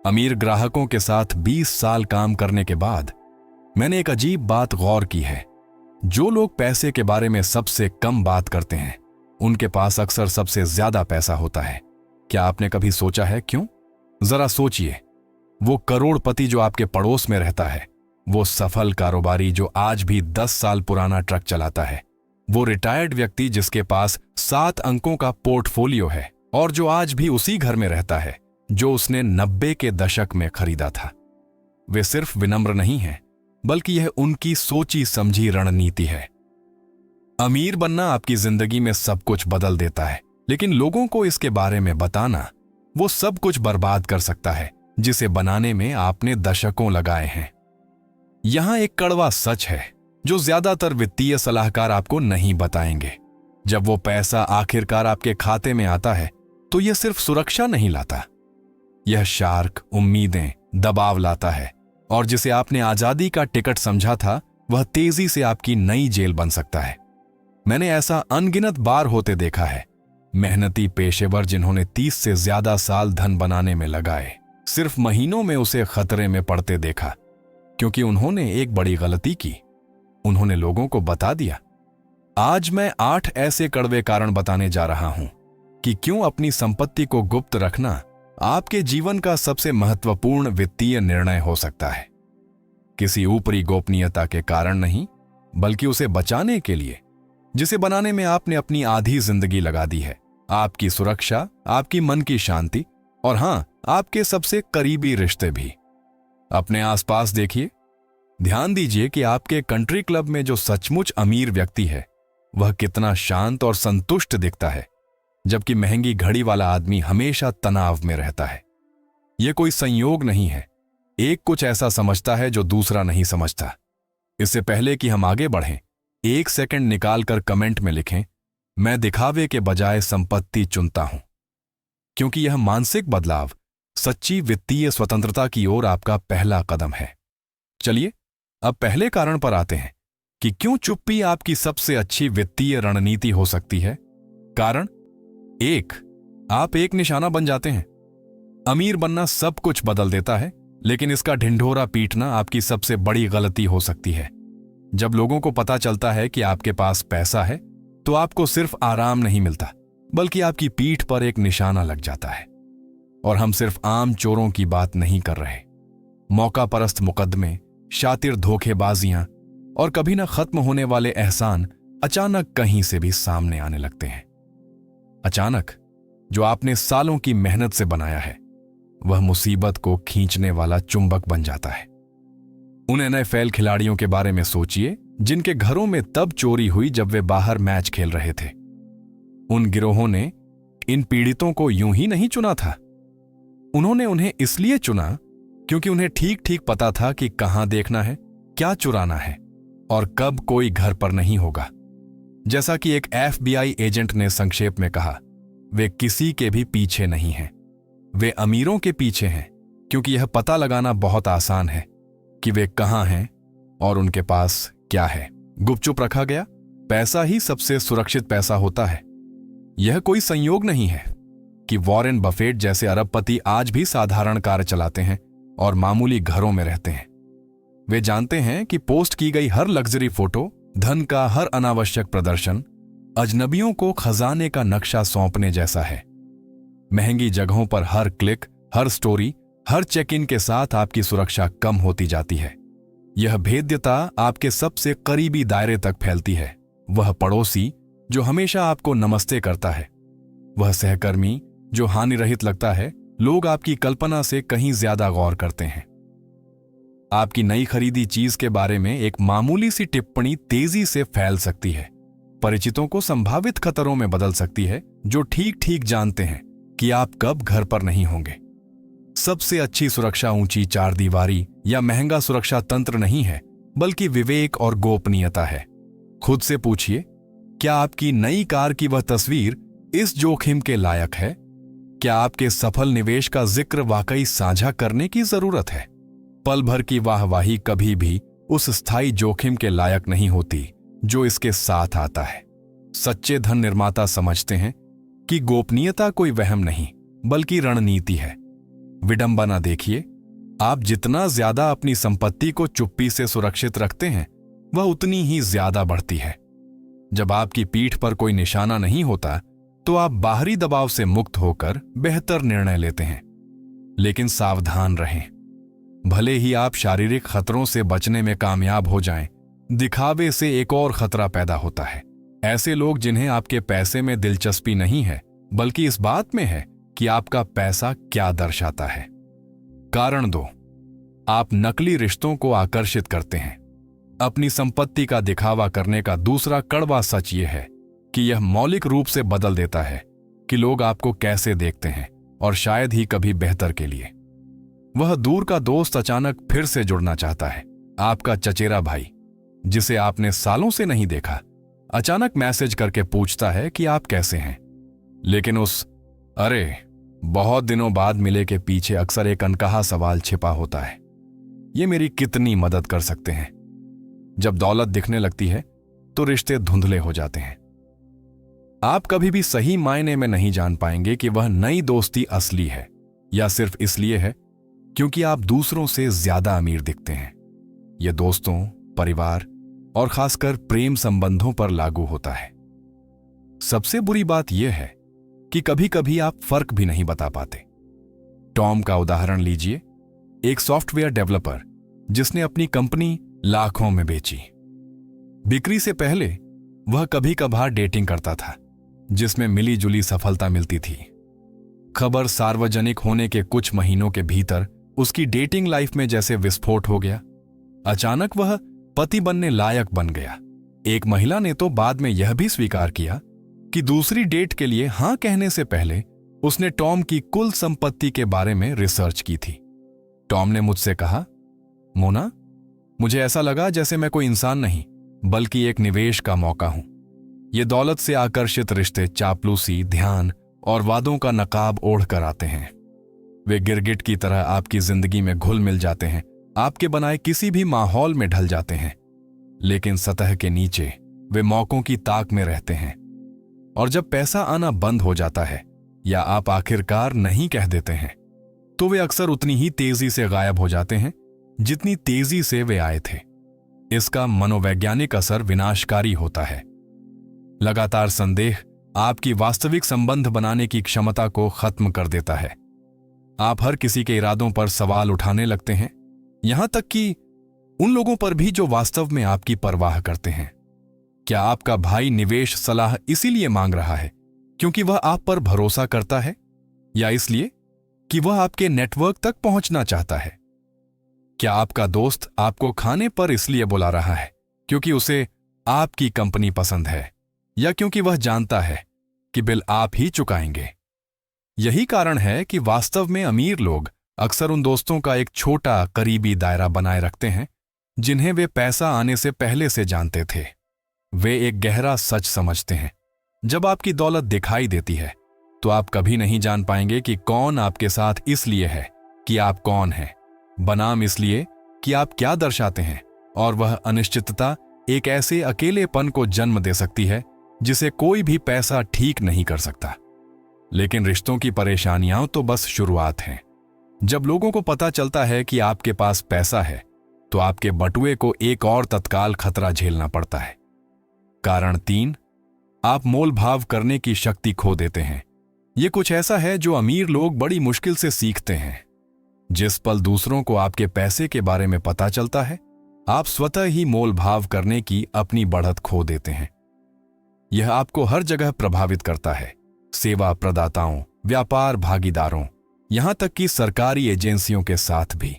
अमीर ग्राहकों के साथ 20 साल काम करने के बाद मैंने एक अजीब बात गौर की है। जो लोग पैसे के बारे में सबसे कम बात करते हैं, उनके पास अक्सर सबसे ज्यादा पैसा होता है। क्या आपने कभी सोचा है क्यों? जरा सोचिए, वो करोड़पति जो आपके पड़ोस में रहता है, वो सफल कारोबारी जो आज भी 10 साल पुराना ट्रक चलाता है, वो रिटायर्ड व्यक्ति जिसके पास 7 अंकों का पोर्टफोलियो है और जो आज भी उसी घर में रहता है जो उसने 90 के दशक में खरीदा था। वे सिर्फ विनम्र नहीं हैं, बल्कि यह उनकी सोची समझी रणनीति है। अमीर बनना आपकी जिंदगी में सब कुछ बदल देता है, लेकिन लोगों को इसके बारे में बताना वो सब कुछ बर्बाद कर सकता है जिसे बनाने में आपने दशकों लगाए हैं। यहां एक कड़वा सच है जो ज्यादातर वित्तीय सलाहकार आपको नहीं बताएंगे। जब वो पैसा आखिरकार आपके खाते में आता है तो यह सिर्फ सुरक्षा नहीं लाता, यह शार्क, उम्मीदें, दबाव लाता है, और जिसे आपने आजादी का टिकट समझा था वह तेजी से आपकी नई जेल बन सकता है। मैंने ऐसा अनगिनत बार होते देखा है। मेहनती पेशेवर जिन्होंने 30 से ज्यादा साल धन बनाने में लगाए, सिर्फ महीनों में उसे खतरे में पड़ते देखा, क्योंकि उन्होंने एक बड़ी गलती की। उन्होंने लोगों को बता दिया। आज मैं 8 ऐसे कड़वे कारण बताने जा रहा हूं कि क्यों अपनी संपत्ति को गुप्त रखना आपके जीवन का सबसे महत्वपूर्ण वित्तीय निर्णय हो सकता है। किसी ऊपरी गोपनीयता के कारण नहीं, बल्कि उसे बचाने के लिए, जिसे बनाने में आपने अपनी आधी जिंदगी लगा दी है। आपकी सुरक्षा, आपकी मन की शांति और हां, आपके सबसे करीबी रिश्ते भी। अपने आसपास देखिए, ध्यान दीजिए कि आपके कंट्री क्लब में जो सचमुच अमीर व्यक्ति है वह कितना शांत और संतुष्ट दिखता है, जबकि महंगी घड़ी वाला आदमी हमेशा तनाव में रहता है। यह कोई संयोग नहीं है, एक कुछ ऐसा समझता है जो दूसरा नहीं समझता। इससे पहले कि हम आगे बढ़ें, 1 सेकंड निकालकर कमेंट में लिखें, मैं दिखावे के बजाय संपत्ति चुनता हूं, क्योंकि यह मानसिक बदलाव सच्ची वित्तीय स्वतंत्रता की ओर आपका पहला कदम है। चलिए अब पहले कारण पर आते हैं कि क्यों चुप्पी आपकी सबसे अच्छी वित्तीय रणनीति हो सकती है। कारण 1, आप एक निशाना बन जाते हैं। अमीर बनना सब कुछ बदल देता है, लेकिन इसका ढिंढोरा पीटना आपकी सबसे बड़ी गलती हो सकती है। जब लोगों को पता चलता है कि आपके पास पैसा है, तो आपको सिर्फ आराम नहीं मिलता, बल्कि आपकी पीठ पर एक निशाना लग जाता है। और हम सिर्फ आम चोरों की बात नहीं कर रहे। मौका परस्त मुकदमे, शातिर धोखेबाजियां और कभी ना खत्म होने वाले एहसान अचानक कहीं से भी सामने आने लगते हैं। अचानक जो आपने सालों की मेहनत से बनाया है, वह मुसीबत को खींचने वाला चुंबक बन जाता है। उन NFL खिलाड़ियों के बारे में सोचिए जिनके घरों में तब चोरी हुई जब वे बाहर मैच खेल रहे थे। उन गिरोहों ने इन पीड़ितों को यूं ही नहीं चुना था। उन्होंने उन्हें इसलिए चुना क्योंकि उन्हें ठीक ठीक पता था कि कहां देखना है, क्या चुराना है और कब कोई घर पर नहीं होगा। जैसा कि एक FBI एजेंट ने संक्षेप में कहा, वे किसी के भी पीछे नहीं हैं, वे अमीरों के पीछे हैं, क्योंकि यह पता लगाना बहुत आसान है कि वे कहां हैं और उनके पास क्या है। गुपचुप रखा गया पैसा ही सबसे सुरक्षित पैसा होता है। यह कोई संयोग नहीं है कि वॉरेन बफेट जैसे अरबपति आज भी साधारण कार चलाते हैं और मामूली घरों में रहते हैं। वे जानते हैं कि पोस्ट की गई हर लग्जरी फोटो, धन का हर अनावश्यक प्रदर्शन अजनबियों को खजाने का नक्शा सौंपने जैसा है। महंगी जगहों पर हर क्लिक, हर स्टोरी, हर चेक इन के साथ आपकी सुरक्षा कम होती जाती है। यह भेद्यता आपके सबसे करीबी दायरे तक फैलती है। वह पड़ोसी जो हमेशा आपको नमस्ते करता है, वह सहकर्मी जो हानिरहित लगता है, लोग आपकी कल्पना से कहीं ज्यादा गौर करते हैं। आपकी नई खरीदी चीज के बारे में एक मामूली सी टिप्पणी तेजी से फैल सकती है, परिचितों को संभावित खतरों में बदल सकती है, जो ठीक ठीक जानते हैं कि आप कब घर पर नहीं होंगे। सबसे अच्छी सुरक्षा ऊंची चारदीवारी या महंगा सुरक्षा तंत्र नहीं है, बल्कि विवेक और गोपनीयता है। खुद से पूछिए, क्या आपकी नई कार की वह तस्वीर इस जोखिम के लायक है? क्या आपके सफल निवेश का जिक्र वाकई साझा करने की जरूरत है? पल भर की वाहवाही कभी भी उस स्थायी जोखिम के लायक नहीं होती जो इसके साथ आता है। सच्चे धन निर्माता समझते हैं कि गोपनीयता कोई वहम नहीं, बल्कि रणनीति है। विडंबना देखिए, आप जितना ज्यादा अपनी संपत्ति को चुप्पी से सुरक्षित रखते हैं, वह उतनी ही ज्यादा बढ़ती है। जब आपकी पीठ पर कोई निशाना नहीं होता, तो आप बाहरी दबाव से मुक्त होकर बेहतर निर्णय लेते हैं। लेकिन सावधान रहें, भले ही आप शारीरिक खतरों से बचने में कामयाब हो जाएं, दिखावे से एक और खतरा पैदा होता है। ऐसे लोग जिन्हें आपके पैसे में दिलचस्पी नहीं है, बल्कि इस बात में है कि आपका पैसा क्या दर्शाता है। कारण 2, आप नकली रिश्तों को आकर्षित करते हैं। अपनी संपत्ति का दिखावा करने का दूसरा कड़वा सच यह है कि यह मौलिक रूप से बदल देता है कि लोग आपको कैसे देखते हैं, और शायद ही कभी बेहतर के लिए। वह दूर का दोस्त अचानक फिर से जुड़ना चाहता है। आपका चचेरा भाई, जिसे आपने सालों से नहीं देखा, अचानक मैसेज करके पूछता है कि आप कैसे हैं। लेकिन उस अरे बहुत दिनों बाद मिले के पीछे अक्सर एक अनकहा सवाल छिपा होता है, ये मेरी कितनी मदद कर सकते हैं। जब दौलत दिखने लगती है तो रिश्ते धुंधले हो जाते हैं। आप कभी भी सही मायने में नहीं जान पाएंगे कि वह नई दोस्ती असली है या सिर्फ इसलिए है क्योंकि आप दूसरों से ज्यादा अमीर दिखते हैं। यह दोस्तों, परिवार और खासकर प्रेम संबंधों पर लागू होता है। सबसे बुरी बात यह है कि कभी कभी आप फर्क भी नहीं बता पाते। टॉम का उदाहरण लीजिए, एक सॉफ्टवेयर डेवलपर जिसने अपनी कंपनी लाखों में बेची। बिक्री से पहले वह कभी कभार डेटिंग करता था, जिसमें मिली जुली सफलता मिलती थी। खबर सार्वजनिक होने के कुछ महीनों के भीतर उसकी डेटिंग लाइफ में जैसे विस्फोट हो गया। अचानक वह पति बनने लायक बन गया। एक महिला ने तो बाद में यह भी स्वीकार किया कि दूसरी डेट के लिए हां कहने से पहले उसने टॉम की कुल संपत्ति के बारे में रिसर्च की थी। टॉम ने मुझसे कहा, मोना, मुझे ऐसा लगा जैसे मैं कोई इंसान नहीं बल्कि एक निवेश का मौका हूं। ये दौलत से आकर्षित रिश्ते चापलूसी, ध्यान और वादों का नकाब ओढ़ कर आते हैं। वे गिरगिट की तरह आपकी जिंदगी में घुल मिल जाते हैं, आपके बनाए किसी भी माहौल में ढल जाते हैं। लेकिन सतह के नीचे वे मौकों की ताक में रहते हैं, और जब पैसा आना बंद हो जाता है या आप आखिरकार नहीं कह देते हैं, तो वे अक्सर उतनी ही तेजी से गायब हो जाते हैं जितनी तेजी से वे आए थे। इसका मनोवैज्ञानिक असर विनाशकारी होता है। लगातार संदेह आपकी वास्तविक संबंध बनाने की क्षमता को खत्म कर देता है। आप हर किसी के इरादों पर सवाल उठाने लगते हैं, यहां तक कि उन लोगों पर भी जो वास्तव में आपकी परवाह करते हैं। क्या आपका भाई निवेश सलाह इसीलिए मांग रहा है क्योंकि वह आप पर भरोसा करता है, या इसलिए कि वह आपके नेटवर्क तक पहुंचना चाहता है? क्या आपका दोस्त आपको खाने पर इसलिए बुला रहा है क्योंकि उसे आपकी कंपनी पसंद है, या क्योंकि वह जानता है कि बिल आप ही चुकाएंगे? यही कारण है कि वास्तव में अमीर लोग अक्सर उन दोस्तों का एक छोटा करीबी दायरा बनाए रखते हैं जिन्हें वे पैसा आने से पहले से जानते थे। वे एक गहरा सच समझते हैं, जब आपकी दौलत दिखाई देती है तो आप कभी नहीं जान पाएंगे कि कौन आपके साथ इसलिए है कि आप कौन हैं, बनाम इसलिए कि आप क्या दर्शाते हैं। और वह अनिश्चितता एक ऐसे अकेलेपन को जन्म दे सकती है जिसे कोई भी पैसा ठीक नहीं कर सकता। लेकिन रिश्तों की परेशानियां तो बस शुरुआत हैं। जब लोगों को पता चलता है कि आपके पास पैसा है, तो आपके बटुए को एक और तत्काल खतरा झेलना पड़ता है। कारण 3, आप मोल भाव करने की शक्ति खो देते हैं। यह कुछ ऐसा है जो अमीर लोग बड़ी मुश्किल से सीखते हैं। जिस पल दूसरों को आपके पैसे के बारे में पता चलता है, आप स्वतः ही मोल भाव करने की अपनी बढ़त खो देते हैं। यह आपको हर जगह प्रभावित करता है, सेवा प्रदाताओं, व्यापार भागीदारों, यहां तक कि सरकारी एजेंसियों के साथ भी।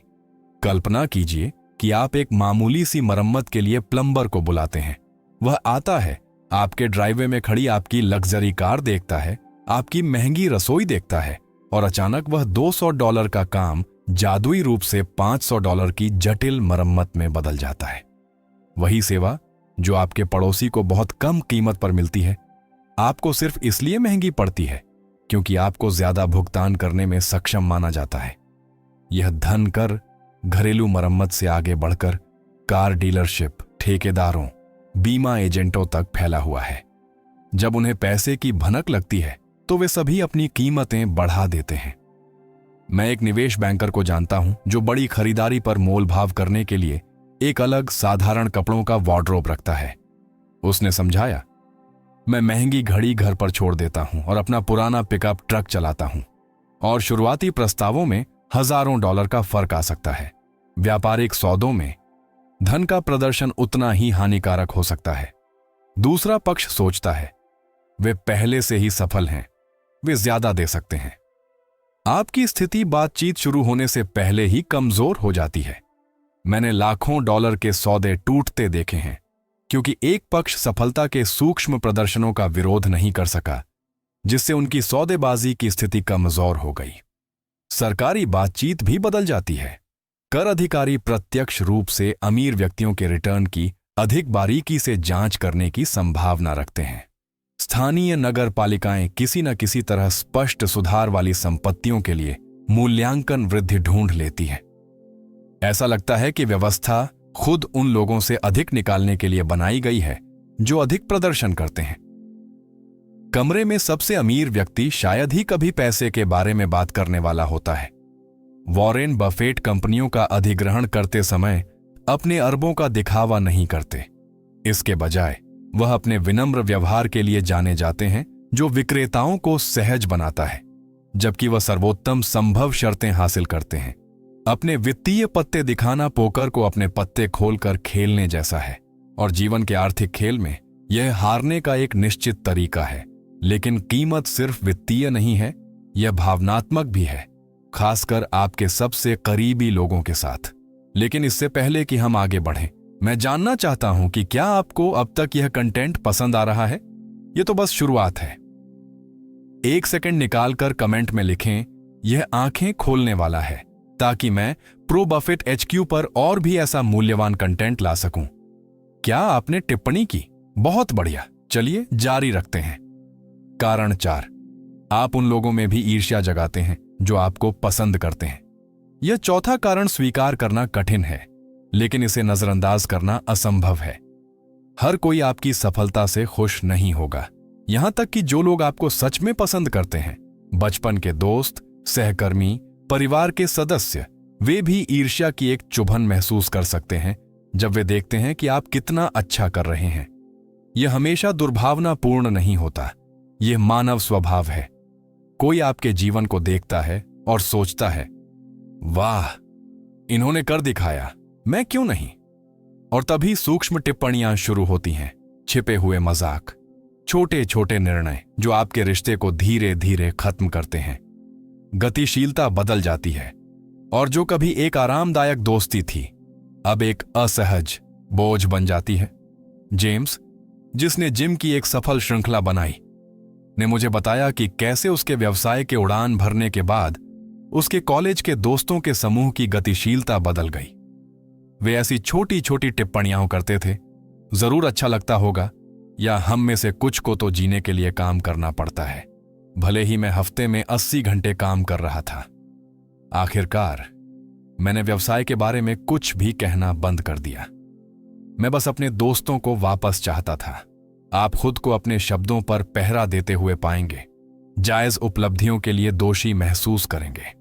कल्पना कीजिए कि आप एक मामूली सी मरम्मत के लिए प्लम्बर को बुलाते हैं। वह आता है, आपके ड्राइवे में खड़ी आपकी लग्जरी कार देखता है, आपकी महंगी रसोई देखता है, और अचानक वह $200 का काम जादुई रूप से $500 की जटिल मरम्मत में बदल जाता है। वही सेवा जो आपके पड़ोसी को बहुत कम कीमत पर मिलती है, आपको सिर्फ इसलिए महंगी पड़ती है क्योंकि आपको ज्यादा भुगतान करने में सक्षम माना जाता है। यह धन कर घरेलू मरम्मत से आगे बढ़कर कार डीलरशिप, ठेकेदारों, बीमा एजेंटों तक फैला हुआ है। जब उन्हें पैसे की भनक लगती है तो वे सभी अपनी कीमतें बढ़ा देते हैं। मैं एक निवेश बैंकर को जानता हूं जो बड़ी खरीदारी पर मोलभाव करने के लिए एक अलग साधारण कपड़ों का वार्डरोब रखता है। उसने समझाया, मैं महंगी घड़ी घर पर छोड़ देता हूं और अपना पुराना पिकअप ट्रक चलाता हूं, और शुरुआती प्रस्तावों में हजारों डॉलर का फर्क आ सकता है। व्यापारिक सौदों में धन का प्रदर्शन उतना ही हानिकारक हो सकता है। दूसरा पक्ष सोचता है, वे पहले से ही सफल हैं, वे ज्यादा दे सकते हैं। आपकी स्थिति बातचीत शुरू होने से पहले ही कमजोर हो जाती है। मैंने लाखों डॉलर के सौदे टूटते देखे हैं क्योंकि एक पक्ष सफलता के सूक्ष्म प्रदर्शनों का विरोध नहीं कर सका, जिससे उनकी सौदेबाजी की स्थिति कमजोर हो गई। सरकारी बातचीत भी बदल जाती है। कर अधिकारी प्रत्यक्ष रूप से अमीर व्यक्तियों के रिटर्न की अधिक बारीकी से जांच करने की संभावना रखते हैं। स्थानीय नगर पालिकाएं किसी न किसी तरह स्पष्ट सुधार वाली संपत्तियों के लिए मूल्यांकन वृद्धि ढूंढ लेती है। ऐसा लगता है कि व्यवस्था खुद उन लोगों से अधिक निकालने के लिए बनाई गई है जो अधिक प्रदर्शन करते हैं। कमरे में सबसे अमीर व्यक्ति शायद ही कभी पैसे के बारे में बात करने वाला होता है। वॉरेन बफेट कंपनियों का अधिग्रहण करते समय अपने अरबों का दिखावा नहीं करते। इसके बजाय वह अपने विनम्र व्यवहार के लिए जाने जाते हैं जो विक्रेताओं को सहज बनाता है, जबकि वह सर्वोत्तम संभव शर्तें हासिल करते हैं। अपने वित्तीय पत्ते दिखाना पोकर को अपने पत्ते खोलकर खेलने जैसा है, और जीवन के आर्थिक खेल में यह हारने का एक निश्चित तरीका है। लेकिन कीमत सिर्फ वित्तीय नहीं है, यह भावनात्मक भी है, खासकर आपके सबसे करीबी लोगों के साथ। लेकिन इससे पहले कि हम आगे बढ़ें, मैं जानना चाहता हूं कि क्या आपको अब तक यह कंटेंट पसंद आ रहा है? यह तो बस शुरुआत है। 1 सेकंड निकालकर कमेंट में लिखें, यह आंखें खोलने वाला है, ताकि मैं प्रो बफेट HQ पर और भी ऐसा मूल्यवान कंटेंट ला सकूं। क्या आपने टिप्पणी की? बहुत बढ़िया, चलिए जारी रखते हैं। कारण 4, आप उन लोगों में भी ईर्ष्या जगाते हैं जो आपको पसंद करते हैं। यह चौथा कारण स्वीकार करना कठिन है, लेकिन इसे नजरअंदाज करना असंभव है। हर कोई आपकी सफलता से खुश नहीं होगा, यहां तक कि जो लोग आपको सच में पसंद करते हैं, बचपन के दोस्त, सहकर्मी, परिवार के सदस्य, वे भी ईर्ष्या की एक चुभन महसूस कर सकते हैं जब वे देखते हैं कि आप कितना अच्छा कर रहे हैं। यह हमेशा दुर्भावनापूर्ण नहीं होता, यह मानव स्वभाव है। कोई आपके जीवन को देखता है और सोचता है, वाह, इन्होंने कर दिखाया, मैं क्यों नहीं? और तभी सूक्ष्म टिप्पणियां शुरू होती हैं, छिपे हुए मजाक, छोटे छोटे निर्णय जो आपके रिश्ते को धीरे धीरे खत्म करते हैं। गतिशीलता बदल जाती है, और जो कभी एक आरामदायक दोस्ती थी, अब एक असहज बोझ बन जाती है। जेम्स, जिसने जिम की एक सफल श्रृंखला बनाई, ने मुझे बताया कि कैसे उसके व्यवसाय के उड़ान भरने के बाद उसके कॉलेज के दोस्तों के समूह की गतिशीलता बदल गई। वे ऐसी छोटी छोटी टिप्पणियां करते थे, जरूर अच्छा लगता होगा, या हम में से कुछ को तो जीने के लिए काम करना पड़ता है, भले ही मैं हफ्ते में 80 घंटे काम कर रहा था। आखिरकार मैंने व्यवसाय के बारे में कुछ भी कहना बंद कर दिया। मैं बस अपने दोस्तों को वापस चाहता था। आप खुद को अपने शब्दों पर पहरा देते हुए पाएंगे, जायज उपलब्धियों के लिए दोषी महसूस करेंगे।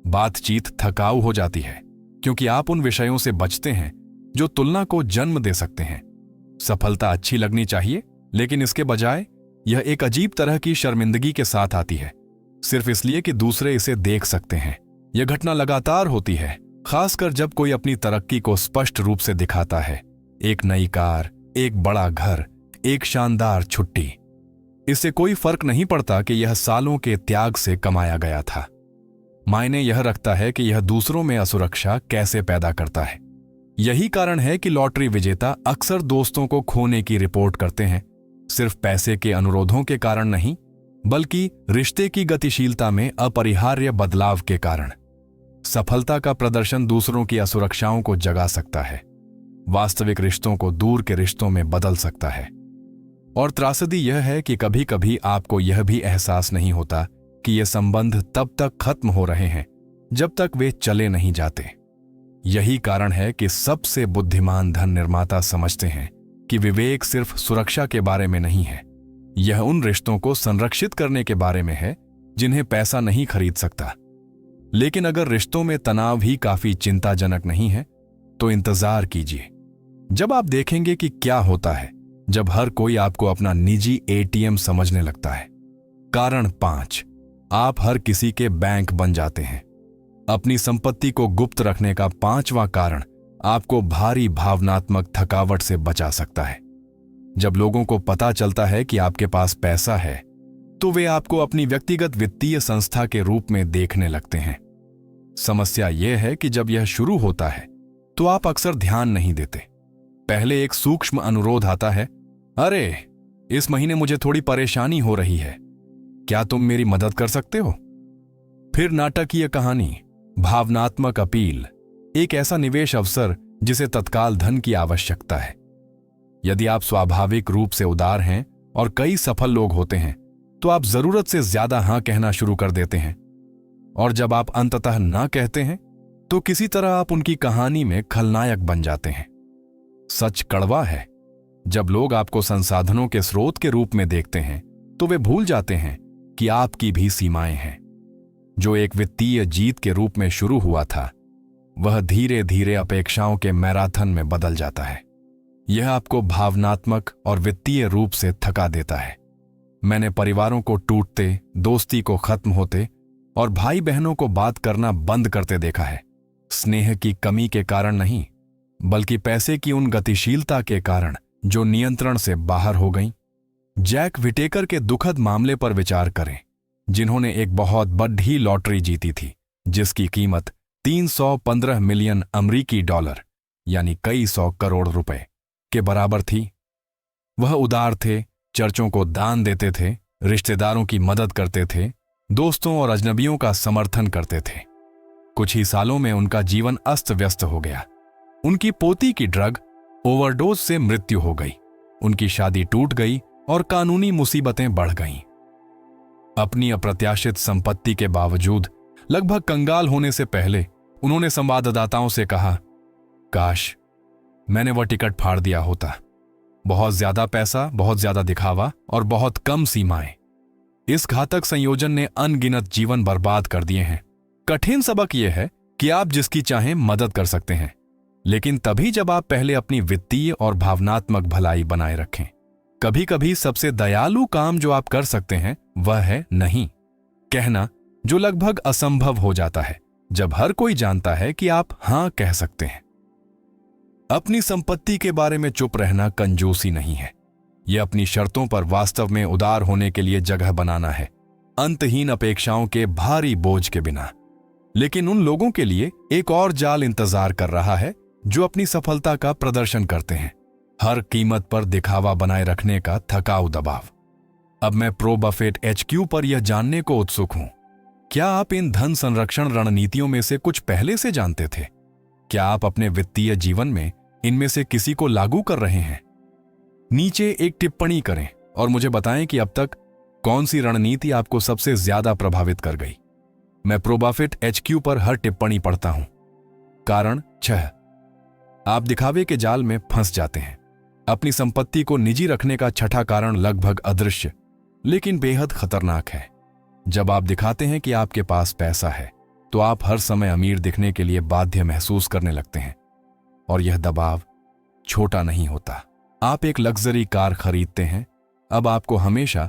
बातचीत थकाऊ हो जाती है क्योंकि आप उन विषयों से बचते हैं जो तुलना को जन्म दे सकते हैं। सफलता अच्छी लगनी चाहिए, लेकिन इसके बजाय यह एक अजीब तरह की शर्मिंदगी के साथ आती है, सिर्फ इसलिए कि दूसरे इसे देख सकते हैं। यह घटना लगातार होती है, खासकर जब कोई अपनी तरक्की को स्पष्ट रूप से दिखाता है। एक नई कार, एक बड़ा घर, एक शानदार छुट्टी। इससे कोई फर्क नहीं पड़ता कि यह सालों के त्याग से कमाया गया था। मायने यह रखता है कि यह दूसरों में असुरक्षा कैसे पैदा करता है। यही कारण है कि लॉटरी विजेता अक्सर दोस्तों को खोने की रिपोर्ट करते हैं, सिर्फ पैसे के अनुरोधों के कारण नहीं, बल्कि रिश्ते की गतिशीलता में अपरिहार्य बदलाव के कारण। सफलता का प्रदर्शन दूसरों की असुरक्षाओं को जगा सकता है, वास्तविक रिश्तों को दूर के रिश्तों में बदल सकता है। और त्रासदी यह है कि कभी कभी आपको यह भी एहसास नहीं होता कि ये संबंध तब तक खत्म हो रहे हैं जब तक वे चले नहीं जाते। यही कारण है कि सबसे बुद्धिमान धन निर्माता समझते हैं कि विवेक सिर्फ सुरक्षा के बारे में नहीं है, यह उन रिश्तों को संरक्षित करने के बारे में है जिन्हें पैसा नहीं खरीद सकता। लेकिन अगर रिश्तों में तनाव ही काफी चिंताजनक नहीं है तो इंतजार कीजिए। जब आप देखेंगे कि क्या होता है जब हर कोई आपको अपना निजी एटीएम समझने लगता है। कारण 5, आप हर किसी के बैंक बन जाते हैं। अपनी संपत्ति को गुप्त रखने का 5वां कारण आपको भारी भावनात्मक थकावट से बचा सकता है। जब लोगों को पता चलता है कि आपके पास पैसा है तो वे आपको अपनी व्यक्तिगत वित्तीय संस्था के रूप में देखने लगते हैं। समस्या यह है कि जब यह शुरू होता है तो आप अक्सर ध्यान नहीं देते। पहले एक सूक्ष्म अनुरोध आता है, अरे इस महीने मुझे थोड़ी परेशानी हो रही है, क्या तुम मेरी मदद कर सकते हो? फिर नाटकीय कहानी, भावनात्मक अपील, एक ऐसा निवेश अवसर जिसे तत्काल धन की आवश्यकता है। यदि आप स्वाभाविक रूप से उदार हैं और कई सफल लोग होते हैं तो आप जरूरत से ज्यादा हां कहना शुरू कर देते हैं, और जब आप अंततः ना कहते हैं तो किसी तरह आप उनकी कहानी में खलनायक बन जाते हैं। सच कड़वा है, जब लोग आपको संसाधनों के स्रोत के रूप में देखते हैं तो वे भूल जाते हैं कि आपकी भी सीमाएं हैं। जो एक वित्तीय जीत के रूप में शुरू हुआ था वह धीरे धीरे अपेक्षाओं के मैराथन में बदल जाता है। यह आपको भावनात्मक और वित्तीय रूप से थका देता है। मैंने परिवारों को टूटते, दोस्ती को खत्म होते और भाई बहनों को बात करना बंद करते देखा है। स्नेह की कमी के कारण नहीं, बल्कि पैसे की उन गतिशीलता के कारण जो नियंत्रण से बाहर हो गई। जैक विटेकर के दुखद मामले पर विचार करें, जिन्होंने एक बहुत बड़ी लॉटरी जीती थी जिसकी कीमत 315 मिलियन अमरीकी डॉलर यानी कई 100 करोड़ रुपए के बराबर थी। वह उदार थे, चर्चों को दान देते थे, रिश्तेदारों की मदद करते थे, दोस्तों और अजनबियों का समर्थन करते थे। कुछ ही सालों में उनका जीवन अस्त व्यस्त हो गया। उनकी पोती की ड्रग ओवरडोज से मृत्यु हो गई, उनकी शादी टूट गई और कानूनी मुसीबतें बढ़ गईं। अपनी अप्रत्याशित संपत्ति के बावजूद लगभग कंगाल होने से पहले उन्होंने संवाददाताओं से कहा, काश मैंने वह टिकट फाड़ दिया होता। बहुत ज्यादा पैसा, बहुत ज्यादा दिखावा और बहुत कम सीमाएं। इस घातक संयोजन ने अनगिनत जीवन बर्बाद कर दिए हैं। कठिन सबक यह है कि आप जिसकी चाहें मदद कर सकते हैं, लेकिन तभी जब आप पहले अपनी वित्तीय और भावनात्मक भलाई बनाए रखें। कभी कभी सबसे दयालु काम जो आप कर सकते हैं वह है नहीं कहना, जो लगभग असंभव हो जाता है जब हर कोई जानता है कि आप हां कह सकते हैं। अपनी संपत्ति के बारे में चुप रहना कंजूसी नहीं है, यह अपनी शर्तों पर वास्तव में उदार होने के लिए जगह बनाना है, अंतहीन अपेक्षाओं के भारी बोझ के बिना। लेकिन उन लोगों के लिए एक और जाल इंतजार कर रहा है जो अपनी सफलता का प्रदर्शन करते हैं, हर कीमत पर दिखावा बनाए रखने का थकाऊ दबाव। अब मैं प्रो बफेट HQ पर यह जानने को उत्सुक हूं, क्या आप इन धन संरक्षण रणनीतियों में से कुछ पहले से जानते थे? क्या आप अपने वित्तीय जीवन में इनमें से किसी को लागू कर रहे हैं? नीचे एक टिप्पणी करें और मुझे बताएं कि अब तक कौन सी रणनीति आपको सबसे ज्यादा प्रभावित कर गई। मैं प्रो बफेट HQ पर हर टिप्पणी पढ़ता हूं। कारण 6, आप दिखावे के जाल में फंस जाते हैं। अपनी संपत्ति को निजी रखने का छठा कारण लगभग अदृश्य लेकिन बेहद खतरनाक है। जब आप दिखाते हैं कि आपके पास पैसा है तो आप हर समय अमीर दिखने के लिए बाध्य महसूस करने लगते हैं, और यह दबाव छोटा नहीं होता। आप एक लग्जरी कार खरीदते हैं, अब आपको हमेशा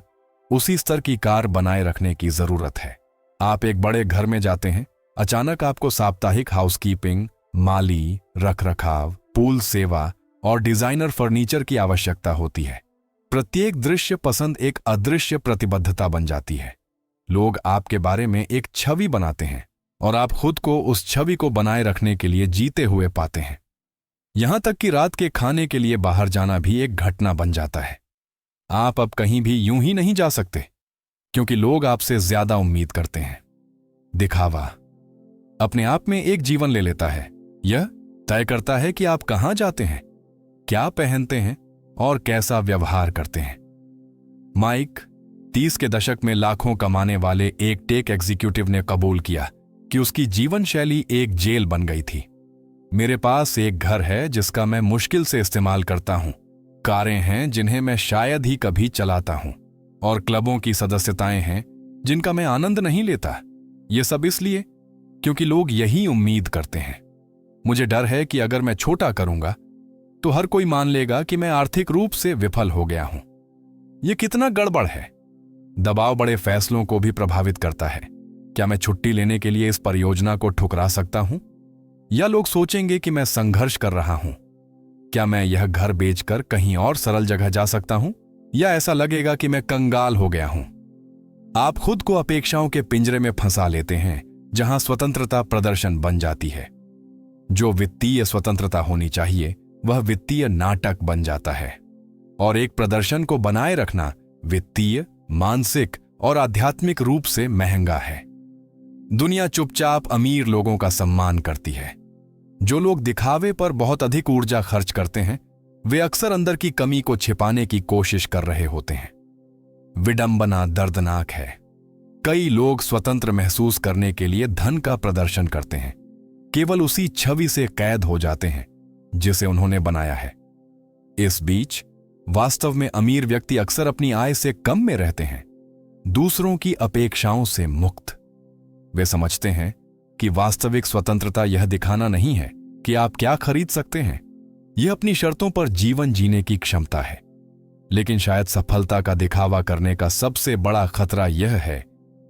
उसी स्तर की कार बनाए रखने की जरूरत है। आप एक बड़े घर में जाते हैं, अचानक आपको साप्ताहिक हाउसकीपिंग, माली, रखरखाव, पूल सेवा और डिजाइनर फर्नीचर की आवश्यकता होती है। प्रत्येक दृश्य पसंद एक अदृश्य प्रतिबद्धता बन जाती है। लोग आपके बारे में एक छवि बनाते हैं और आप खुद को उस छवि को बनाए रखने के लिए जीते हुए पाते हैं। यहां तक कि रात के खाने के लिए बाहर जाना भी एक घटना बन जाता है। आप अब कहीं भी यूं ही नहीं जा सकते क्योंकि लोग आपसे ज्यादा उम्मीद करते हैं। दिखावा अपने आप में एक जीवन ले लेता है। यह तय करता है कि आप कहां जाते हैं, क्या पहनते हैं और कैसा व्यवहार करते हैं। माइक 30 के दशक में लाखों कमाने वाले एक टेक एग्जीक्यूटिव ने कबूल किया कि उसकी जीवन शैली एक जेल बन गई थी। मेरे पास एक घर है जिसका मैं मुश्किल से इस्तेमाल करता हूं, कारें हैं जिन्हें मैं शायद ही कभी चलाता हूं, और क्लबों की सदस्यताएं हैं जिनका मैं आनंद नहीं लेता। ये सब इसलिए क्योंकि लोग यही उम्मीद करते हैं। मुझे डर है कि अगर मैं छोटा करूंगा तो हर कोई मान लेगा कि मैं आर्थिक रूप से विफल हो गया हूं। यह कितना गड़बड़ है। दबाव बड़े फैसलों को भी प्रभावित करता है। क्या मैं छुट्टी लेने के लिए इस परियोजना को ठुकरा सकता हूं? या लोग सोचेंगे कि मैं संघर्ष कर रहा हूं? क्या मैं यह घर बेचकर कहीं और सरल जगह जा सकता हूं? या ऐसा लगेगा कि मैं कंगाल हो गया हूं? आप खुद को अपेक्षाओं के पिंजरे में फंसा लेते हैं, जहां स्वतंत्रता प्रदर्शन बन जाती है। जो वित्तीय स्वतंत्रता होनी चाहिए वह वित्तीय नाटक बन जाता है। और एक प्रदर्शन को बनाए रखना वित्तीय, मानसिक और आध्यात्मिक रूप से महंगा है। दुनिया चुपचाप अमीर लोगों का सम्मान करती है। जो लोग दिखावे पर बहुत अधिक ऊर्जा खर्च करते हैं वे अक्सर अंदर की कमी को छिपाने की कोशिश कर रहे होते हैं। विडंबना दर्दनाक है। कई लोग स्वतंत्र महसूस करने के लिए धन का प्रदर्शन करते हैं, केवल उसी छवि से कैद हो जाते हैं जिसे उन्होंने बनाया है। इस बीच वास्तव में अमीर व्यक्ति अक्सर अपनी आय से कम में रहते हैं, दूसरों की अपेक्षाओं से मुक्त। वे समझते हैं कि वास्तविक स्वतंत्रता यह दिखाना नहीं है कि आप क्या खरीद सकते हैं, यह अपनी शर्तों पर जीवन जीने की क्षमता है। लेकिन शायद सफलता का दिखावा करने का सबसे बड़ा खतरा यह है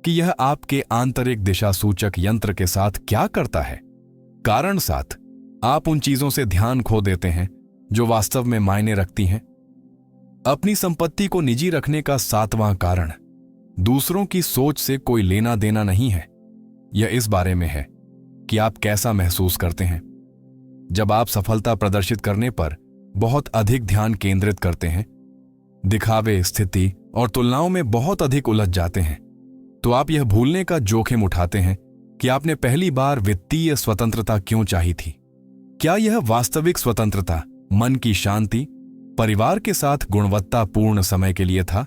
कि यह आपके आंतरिक दिशा सूचक यंत्र के साथ क्या करता है। कारण 7, आप उन चीजों से ध्यान खो देते हैं जो वास्तव में मायने रखती हैं। अपनी संपत्ति को निजी रखने का 7वां कारण दूसरों की सोच से कोई लेना देना नहीं है। यह इस बारे में है कि आप कैसा महसूस करते हैं। जब आप सफलता प्रदर्शित करने पर बहुत अधिक ध्यान केंद्रित करते हैं, दिखावे, स्थिति और तुलनाओं में बहुत अधिक उलझ जाते हैं, तो आप यह भूलने का जोखिम उठाते हैं कि आपने पहली बार वित्तीय स्वतंत्रता क्यों चाही थी। क्या यह वास्तविक स्वतंत्रता मन की शांति, परिवार के साथ गुणवत्तापूर्ण समय के लिए था?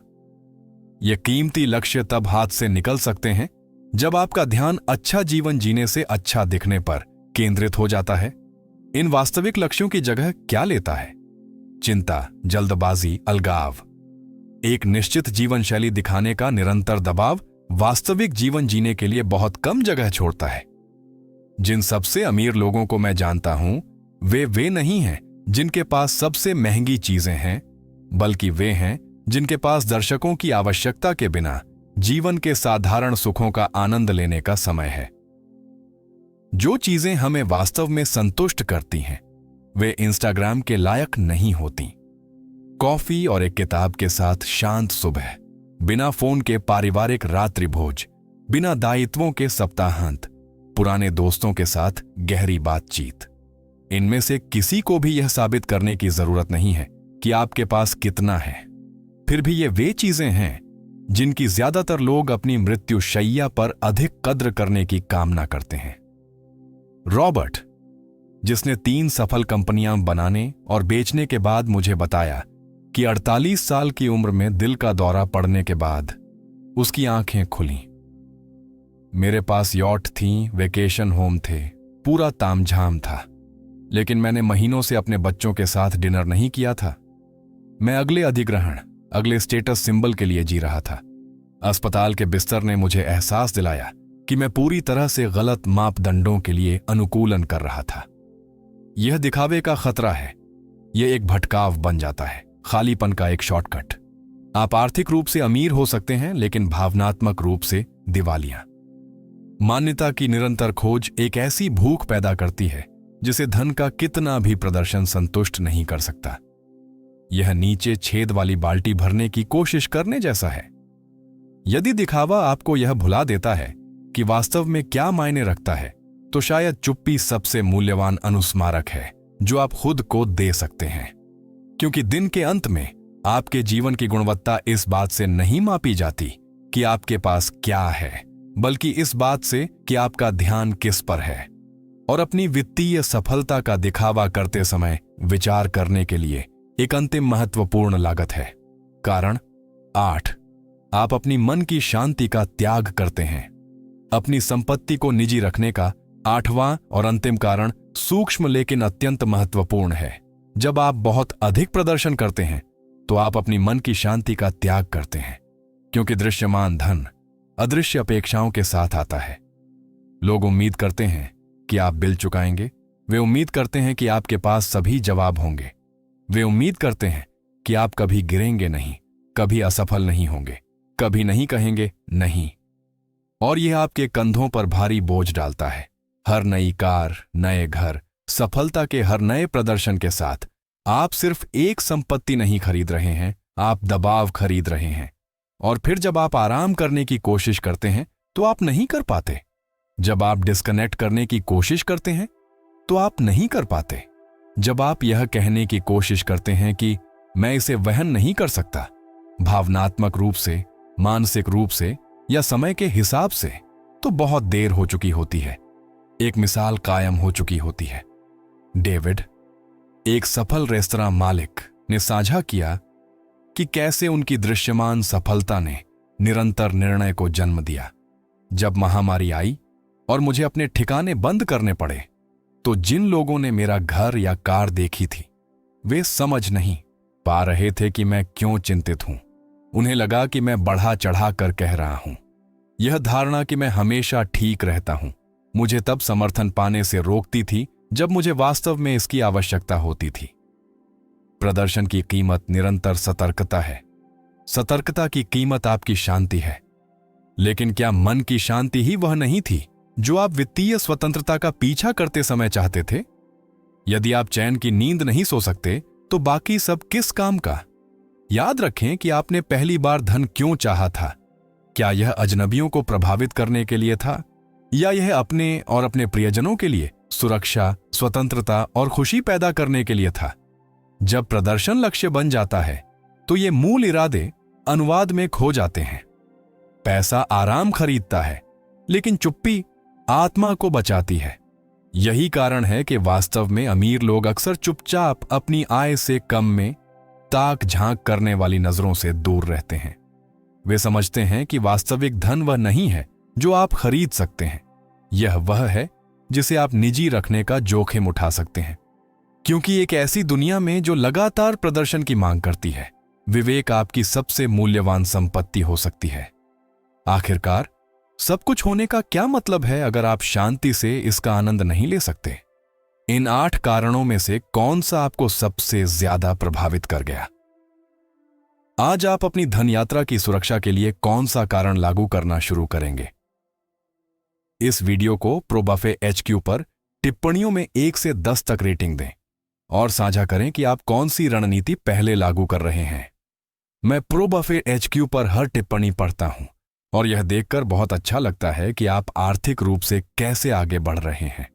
यह कीमती लक्ष्य तब हाथ से निकल सकते हैं जब आपका ध्यान अच्छा जीवन जीने से अच्छा दिखने पर केंद्रित हो जाता है। इन वास्तविक लक्ष्यों की जगह क्या लेता है? चिंता, जल्दबाजी, अलगाव। एक निश्चित जीवन शैली दिखाने का निरंतर दबाव वास्तविक जीवन जीने के लिए बहुत कम जगह छोड़ता है। जिन सबसे अमीर लोगों को मैं जानता हूं वे नहीं हैं जिनके पास सबसे महंगी चीजें हैं, बल्कि वे हैं जिनके पास दर्शकों की आवश्यकता के बिना जीवन के साधारण सुखों का आनंद लेने का समय है। जो चीजें हमें वास्तव में संतुष्ट करती हैं वे इंस्टाग्राम के लायक नहीं होती। कॉफी और एक किताब के साथ शांत सुबह, बिना फोन के पारिवारिक रात्रि भोज, बिना दायित्वों के सप्ताहांत, पुराने दोस्तों के साथ गहरी बातचीत। इनमें से किसी को भी यह साबित करने की जरूरत नहीं है कि आपके पास कितना है। फिर भी ये वे चीजें हैं जिनकी ज्यादातर लोग अपनी मृत्यु शैया पर अधिक कद्र करने की कामना करते हैं। रॉबर्ट, जिसने 3 सफल कंपनियां बनाने और बेचने के बाद मुझे बताया कि 48 साल की उम्र में दिल का दौरा पड़ने के बाद उसकी आंखें खुलीं। मेरे पास यॉट थी, वेकेशन होम थे, पूरा तामझाम था, लेकिन मैंने महीनों से अपने बच्चों के साथ डिनर नहीं किया था। मैं अगले अधिग्रहण, अगले स्टेटस सिंबल के लिए जी रहा था। अस्पताल के बिस्तर ने मुझे एहसास दिलाया कि मैं पूरी तरह से गलत मापदंडों के लिए अनुकूलन कर रहा था। यह दिखावे का खतरा है। यह एक भटकाव बन जाता है, खालीपन का एक शॉर्टकट। आप आर्थिक रूप से अमीर हो सकते हैं लेकिन भावनात्मक रूप से दिवालिया। मान्यता की निरंतर खोज एक ऐसी भूख पैदा करती है जिसे धन का कितना भी प्रदर्शन संतुष्ट नहीं कर सकता। यह नीचे छेद वाली बाल्टी भरने की कोशिश करने जैसा है। यदि दिखावा आपको यह भुला देता है कि वास्तव में क्या मायने रखता है, तो शायद चुप्पी सबसे मूल्यवान अनुस्मारक है जो आप खुद को दे सकते हैं। क्योंकि दिन के अंत में आपके जीवन की गुणवत्ता इस बात से नहीं मापी जाती कि आपके पास क्या है, बल्कि इस बात से कि आपका ध्यान किस पर है। और अपनी वित्तीय सफलता का दिखावा करते समय विचार करने के लिए एक अंतिम महत्वपूर्ण लागत है। कारण 8, आप अपनी मन की शांति का त्याग करते हैं। अपनी संपत्ति को निजी रखने का 8वां और अंतिम कारण सूक्ष्म लेकिन अत्यंत महत्वपूर्ण है। जब आप बहुत अधिक प्रदर्शन करते हैं तो आप अपनी मन की शांति का त्याग करते हैं, क्योंकि दृश्यमान धन अदृश्य अपेक्षाओं के साथ आता है। लोग उम्मीद करते हैं कि आप बिल चुकाएंगे। वे उम्मीद करते हैं कि आपके पास सभी जवाब होंगे। वे उम्मीद करते हैं कि आप कभी गिरेंगे नहीं, कभी असफल नहीं होंगे, कभी नहीं कहेंगे नहीं। और यह आपके कंधों पर भारी बोझ डालता है। हर नई कार, नए घर, सफलता के हर नए प्रदर्शन के साथ आप सिर्फ एक संपत्ति नहीं खरीद रहे हैं, आप दबाव खरीद रहे हैं। और फिर जब आप आराम करने की कोशिश करते हैं तो आप नहीं कर पाते। जब आप डिस्कनेक्ट करने की कोशिश करते हैं तो आप नहीं कर पाते। जब आप यह कहने की कोशिश करते हैं कि मैं इसे वहन नहीं कर सकता, भावनात्मक रूप से, मानसिक रूप से या समय के हिसाब से, तो बहुत देर हो चुकी होती है। एक मिसाल कायम हो चुकी होती है। डेविड, एक सफल रेस्तरां मालिक, ने साझा किया कि कैसे उनकी दृश्यमान सफलता ने निरंतर निर्णय को जन्म दिया। जब महामारी आई और मुझे अपने ठिकाने बंद करने पड़े, तो जिन लोगों ने मेरा घर या कार देखी थी, वे समझ नहीं पा रहे थे कि मैं क्यों चिंतित हूं। उन्हें लगा कि मैं बढ़ा चढ़ा कर कह रहा हूं। यह धारणा कि मैं हमेशा ठीक रहता हूं मुझे तब समर्थन पाने से रोकती थी जब मुझे वास्तव में इसकी आवश्यकता होती थी। प्रदर्शन की कीमत निरंतर सतर्कता है। सतर्कता की कीमत आपकी शांति है। लेकिन क्या मन की शांति ही वह नहीं थी जो आप वित्तीय स्वतंत्रता का पीछा करते समय चाहते थे? यदि आप चैन की नींद नहीं सो सकते तो बाकी सब किस काम का? याद रखें कि आपने पहली बार धन क्यों चाहा था। क्या यह अजनबियों को प्रभावित करने के लिए था, या यह अपने और अपने प्रियजनों के लिए सुरक्षा, स्वतंत्रता और खुशी पैदा करने के लिए था? जब प्रदर्शन लक्ष्य बन जाता है तो ये मूल इरादे अनुवाद में खो जाते हैं। पैसा आराम खरीदता है, लेकिन चुप्पी आत्मा को बचाती है। यही कारण है कि वास्तव में अमीर लोग अक्सर चुपचाप अपनी आय से कम में ताक झांक करने वाली नजरों से दूर रहते हैं। वे समझते हैं कि वास्तविक धन वह नहीं है जो आप खरीद सकते हैं, यह वह है जिसे आप निजी रखने का जोखिम उठा सकते हैं। क्योंकि एक ऐसी दुनिया में जो लगातार प्रदर्शन की मांग करती है, विवेक आपकी सबसे मूल्यवान संपत्ति हो सकती है। आखिरकार, सब कुछ होने का क्या मतलब है अगर आप शांति से इसका आनंद नहीं ले सकते? इन 8 कारणों में से कौन सा आपको सबसे ज्यादा प्रभावित कर गया? आज आप अपनी धन यात्रा की सुरक्षा के लिए कौन सा कारण लागू करना शुरू करेंगे? इस वीडियो को प्रोबफे HQ पर टिप्पणियों में 1 से 10 तक रेटिंग दें और साझा करें कि आप कौन सी रणनीति पहले लागू कर रहे हैं। मैं प्रोबफे HQ पर हर टिप्पणी पढ़ता हूं और यह देखकर बहुत अच्छा लगता है कि आप आर्थिक रूप से कैसे आगे बढ़ रहे हैं।